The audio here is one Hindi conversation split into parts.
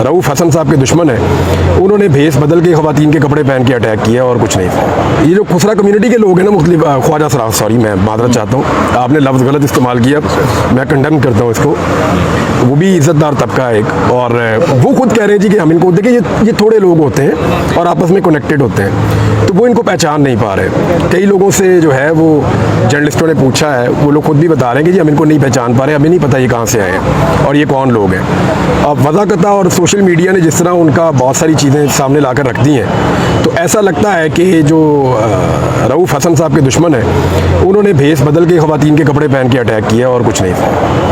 रऊफ़ हसन साहब के दुश्मन है, उन्होंने भेस बदल के ख़वातीन के कपड़े पहन के अटैक किया और कुछ नहीं। ये जो खुसरा कम्युनिटी के लोग हैं ना, मुख्तलिफ ख्वाजा सराफ, सॉरी मैं मादरत चाहता हूँ, आपने लफ्ज़ गलत इस्तेमाल किया, मैं कंडेम करता हूँ इसको। वो भी इज़्ज़तदार तबका है एक, और वो खुद कह रहे हैं जी कि हम इनको देखिए, ये थोड़े लोग होते हैं और आपस में कनेक्टेड होते हैं, तो वो इनको पहचान नहीं पा रहे। कई लोगों से जो है वो जर्नलिस्टों ने पूछा है, वो लोग खुद भी बता रहे हैं कि जी हम इनको नहीं पहचान पा रहे, हमें नहीं पता ये कहाँ से आए हैं और ये कौन लोग हैं। अब वज़ाकता और सोशल मीडिया ने जिस तरह उनका बहुत सारी चीज़ें सामने लाकर रख दी हैं, तो ऐसा लगता है कि जो रऊफ़ हसन साहब के दुश्मन है, उन्होंने भेस बदल के ख़वातीन के कपड़े पहन के अटैक किया और कुछ नहीं।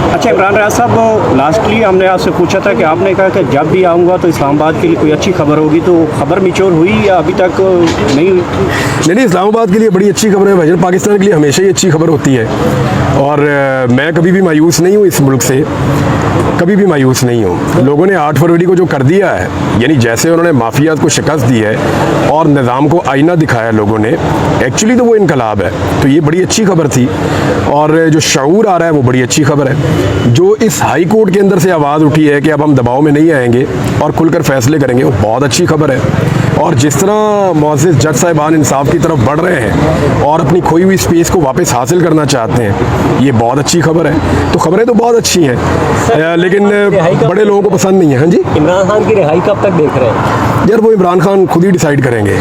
अच्छा इमरान रियाज साहब, लास्टली हमने आपसे पूछा था कि आपने कहा कि जब भी आऊँगा तो इस्लामाबाद के लिए कोई अच्छी खबर होगी, तो खबर मिच्योर हुई या अभी तक नहीं हुई? नहीं, इस्लामाबाद के लिए बड़ी अच्छी खबर है भाईजान, पाकिस्तान के लिए हमेशा ही अच्छी खबर होती है, और मैं कभी भी मायूस नहीं हूँ इस मुल्क से, कभी भी मायूस नहीं हूँ। लोगों ने 8 फरवरी को जो कर दिया है, यानी जैसे उन्होंने माफियात को शिकस्त दी है और निज़ाम को आईना दिखाया लोगों ने, एक्चुअली तो वो इनकलाब है, तो ये बड़ी अच्छी खबर थी। और जो शऊर आ रहा है वो बड़ी अच्छी खबर है। जो इस हाई कोर्ट के अंदर से आवाज़ उठी है कि अब हम दबाव में नहीं आएंगे और खुलकर फैसले करेंगे, वो बहुत अच्छी खबर है। और जिस तरह मुअज़्ज़िज़ जज साहिबान इंसाफ की तरफ बढ़ रहे हैं और अपनी खोई हुई स्पेस को वापस हासिल करना चाहते हैं, ये बहुत अच्छी खबर है। तो खबरें तो बहुत अच्छी हैं, लेकिन बड़े लोगों को पसंद नहीं है। हाँ जी, इमरान खान की रिहाई कब तक देख रहे हैं? यार वो इमरान खान खुद ही डिसाइड करेंगे।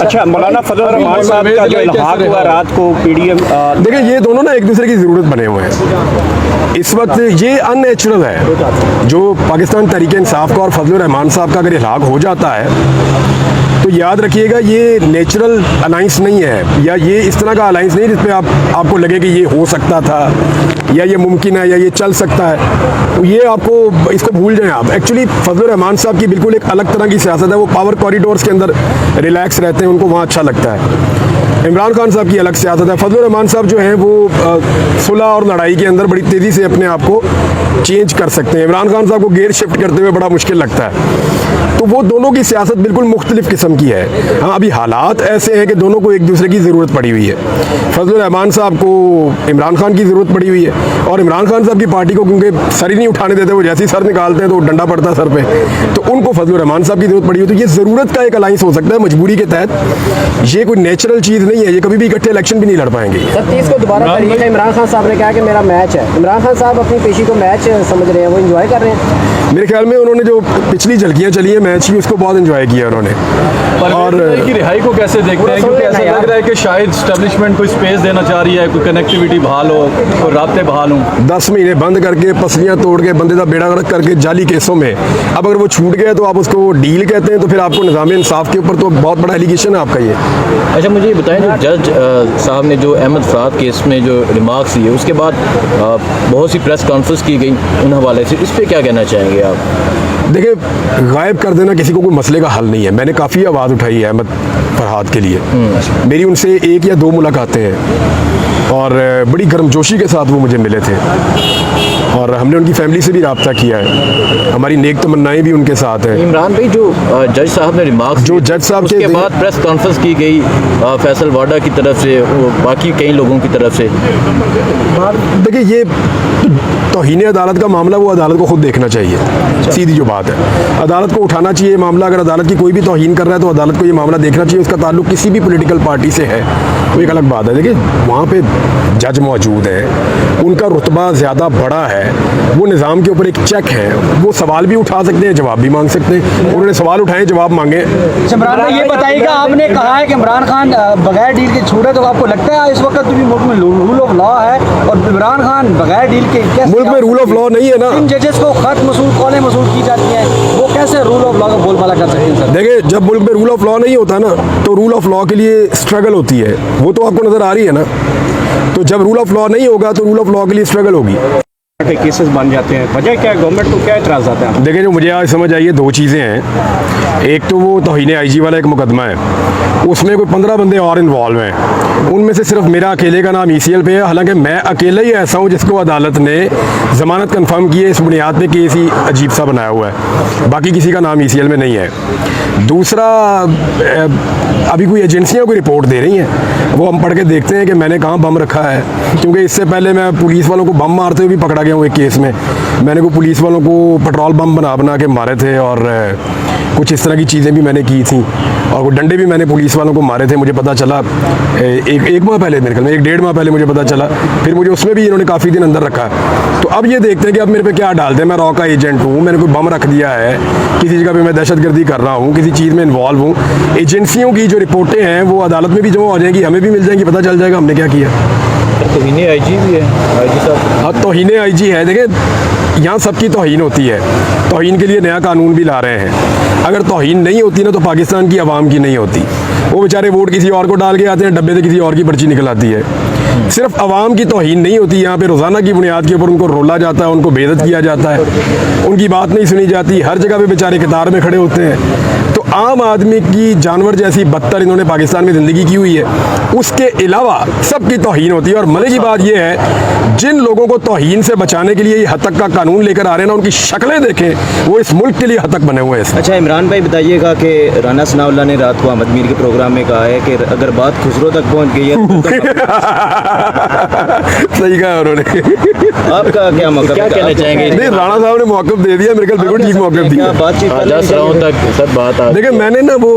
अच्छा, मौलाना फजल रहमान साहब का जो इल्हाक हुआ रात को पीडीएम, देखिए ये दोनों ना एक दूसरे की ज़रूरत बने हुए हैं इस वक्त। ये अननेचुरल है जो पाकिस्तान तहरीक इंसाफ का और फजल रहमान साहब का अगर इल्हाक हो जाता है, तो याद रखिएगा ये नेचुरल अलाइंस नहीं है, या ये इस तरह का अलाइंस नहीं जिसपे आपको लगे कि ये हो सकता था या ये मुमकिन है या ये चल सकता है। ये आपको इसको भूल जाएं आप। एक्चुअली फजल रहमान साहब की बिल्कुल एक अलग तरह की सियासत है, वो पावर कॉरिडोर्स के अंदर रिलैक्स रहते हैं, उनको वहाँ अच्छा लगता है। इमरान खान साहब की अलग सियासत है। फजल रहमान साहब जो हैं वो सुलह और लड़ाई के अंदर बड़ी तेज़ी से अपने आप को चेंज कर सकते हैं। इमरान खान साहब को गेयर शिफ्ट करते हुए बड़ा मुश्किल लगता है। तो वो दोनों की सियासत बिल्कुल मुख्तलिफ किस्म की है। हाँ, अभी हालात ऐसे हैं कि दोनों को एक दूसरे की ज़रूरत पड़ी हुई है। फजल रहमान साहब को इमरान खान की ज़रूरत पड़ी हुई है, और इमरान खान साहब की पार्टी को क्योंकि सर ही नहीं उठाने देते, वो जैसे ही सर निकालते हैं तो डंडा पड़ता है सर पे, तो उनको फजल रहमान साहब की ज़रूरत पड़ी हुई। तो ये ज़रूरत का एक अलाइंस हो सकता है मजबूरी के तहत। ये कोई नेचुरल चीज़ नहीं है, ये कभी भी इकट्ठे इलेक्शन भी नहीं लड़ पाएंगे। 30 को दोबारा तरीका इमरान खान साहब ने कहा कि मेरा मैच है। इमरान खान साहब अपनी पेशी को मैच समझ रहे हैं, वो एंजॉय कर रहे हैं। मेरे ख्याल में उन्होंने जो पिछली झलकियाँ चली हैं मैच की, उसको बहुत एंजॉय किया उन्होंने। और की रिहाई को कैसे देखते हैं, क्योंकि ऐसा लग रहा है कि शायद स्टैब्लिशमेंट कोई स्पेस देना चाह रही है, कोई कनेक्टिविटी बहाल हो, कोई राब्ते बहाल हों। 10 महीने बंद करके, पसलियाँ तोड़ के, बंदे का बेड़ा गर्क करके जाली केसों में, अब अगर वो छूट गया तो आप उसको डील कहते हैं, तो फिर आपको निज़ाम इंसाफ के ऊपर तो बहुत बड़ा एलिगेशन है आपका ये। अच्छा मुझे ये बताएं, जो जज साहब ने जो अहमद फराद केस में जो रिमार्क्स दिए, उसके बाद बहुत सी प्रेस कॉन्फ्रेंस की गई उन हवाले से, इस पर क्या कहना चाहेंगे आप? देखिए, गायब कर देना किसी को कोई मसले का हल नहीं है। मैंने काफ़ी आवाज़ उठाई है अहमद फरहाद के लिए, मेरी उनसे 1 या 2 मुलाकातें हैं और बड़ी गर्मजोशी के साथ वो मुझे मिले थे, और हमने उनकी फैमिली से भी रब्ता किया है, हमारी नेक तमन्नाएं भी उनके साथ हैं। इमरान भाई, जो जज साहब ने रिमार्क्स, जो जज साहब उसके बाद प्रेस कॉन्फ्रेंस की गई फैसल वाडा की तरफ से, बाकी कई लोगों की तरफ से, देखिए ये तौहीन अदालत का मामला, वो अदालत को खुद देखना चाहिए। सीधी जो बात है, अदालत को उठाना चाहिए मामला। अगर अदालत की कोई भी तौहीन कर रहा है तो अदालत को ये मामला देखना चाहिए। उसका ताल्लुक किसी भी पॉलिटिकल पार्टी से है वो एक अलग बात है। देखिए वहाँ पे जज मौजूद हैं, उनका रुतबा ज़्यादा बड़ा है, वो निज़ाम के ऊपर एक चेक है, वो सवाल भी उठा सकते हैं, जवाब भी मांग सकते हैं। उन्होंने सवाल उठाए, जवाब मांगे। इमरान भाई ये बताइएगा, आपने कहा है कि इमरान खान बगैर डील के छूटे, तो आपको लगता है इस वक्त भी मुल्क में रूल ऑफ लॉ है और इमरान खान बगैर डील के मुल्क में रूल ऑफ लॉ नहीं है ना? इन जजेस को खत मसूल, कॉलें मसूल की जाती हैं, वो कैसे रूल ऑफ लॉ का बोलबाला कर सकते हैं सर? देखिए, जब मुल्क में रूल ऑफ लॉ नहीं होता ना, तो रूल ऑफ लॉ के लिए स्ट्रगल होती है, वो तो आपको नज़र आ रही है ना। तो जब रूल ऑफ लॉ नहीं होगा तो रूल ऑफ लॉ के लिए स्ट्रगल होगी। के केसेस बन जाते हैं, वजह क्या है? गवर्नमेंट को क्या एतराज़ आता है? देखिए, जो मुझे आज समझ आई है 2 चीज़ें हैं। एक तो वो तौहीन आईजी वाला एक मुकदमा है, उसमें कोई 15 बंदे और इन्वॉल्व हैं, उनमें से सिर्फ मेरा अकेले का नाम ECL पे है। हालांकि मैं अकेला ही ऐसा हूँ जिसको अदालत ने ज़मानत कन्फर्म की है, इस बुनियाद पे केस ही अजीब सा बनाया हुआ है, बाकी किसी का नाम ECL में नहीं है। दूसरा अभी कोई एजेंसियां कोई रिपोर्ट दे रही हैं, वो हम पढ़ के देखते हैं कि मैंने कहाँ बम रखा है, क्योंकि इससे पहले मैं पुलिस वालों को बम मारते हुए भी पकड़ा गया हूँ एक केस में। मैंने को पुलिस वालों को पेट्रोल बम बना के मारे थे और कुछ इस तरह की चीज़ें भी मैंने की थी, और वो डंडे भी मैंने पुलिस वालों को मारे थे। मुझे पता चला एक माह पहले, मेरे ख्याल में 1-1.5 माह पहले मुझे पता चला, फिर मुझे उसमें भी इन्होंने काफ़ी दिन अंदर रखा। तो अब ये देखते हैं कि अब मेरे पे क्या डालते हैं। मैं रॉ का एजेंट हूँ, मैंने कोई बम रख दिया है, किसी जगह पे मैं दहशतगर्दी कर रहा हूँ, किसी चीज़ में इन्वॉल्व हूँ। एजेंसियों की जो रिपोर्टें हैं वो अदालत में भी जमा हो जाएंगी, हमें भी मिल जाएंगी, पता चल जाएगा हमने क्या किया। तौहीन आईजी भी है, आईजी साहब। हाँ, तौहीन आईजी है। देखिए, यहाँ सबकी तौहीन होती है, तौहीन के लिए नया कानून भी ला रहे हैं। अगर तौहीन नहीं होती ना तो पाकिस्तान की आवाम की नहीं होती। वो बेचारे वोट किसी और को डाल के आते हैं, डब्बे से किसी और की पर्ची निकल आती है। सिर्फ आवाम की तौहीन नहीं होती, यहाँ पे रोज़ाना की बुनियाद के ऊपर उनको रोला जाता है, उनको बेइज्जत किया जाता है, उनकी बात नहीं सुनी जाती, हर जगह पे बेचारे कतार में खड़े होते हैं। तो आम आदमी की जानवर जैसी बदतर इन्होंने पाकिस्तान में ज़िंदगी की हुई है, उसके अलावा सबकी तौहीन होती है। और मज़े की बात यह है, जिन लोगों को तौहीन से बचाने के लिए ये हद तक का कानून लेकर आ रहे हैं ना, उनकी शक्लें देखें, वो इस मुल्क के लिए हद तक बने हुए हैं। अच्छा इमरान भाई बताइएगा कि राना सनाउल्लाह ने रात को अहमद मीर के प्रोग्राम में कहा है कि अगर बात खुसरो तक पहुंच गई है सही कहा उन्होंने। आपका क्या मौका, क्या कहना चाहेंगे? नहीं, राणा साहब ने मौक़िफ़ दे दिया, मेरे ख्याल बिल्कुल ठीक मौक़िफ़ दिया। बातचीत 10 राउंड तक सब बात आ देखिए, मैंने ना वो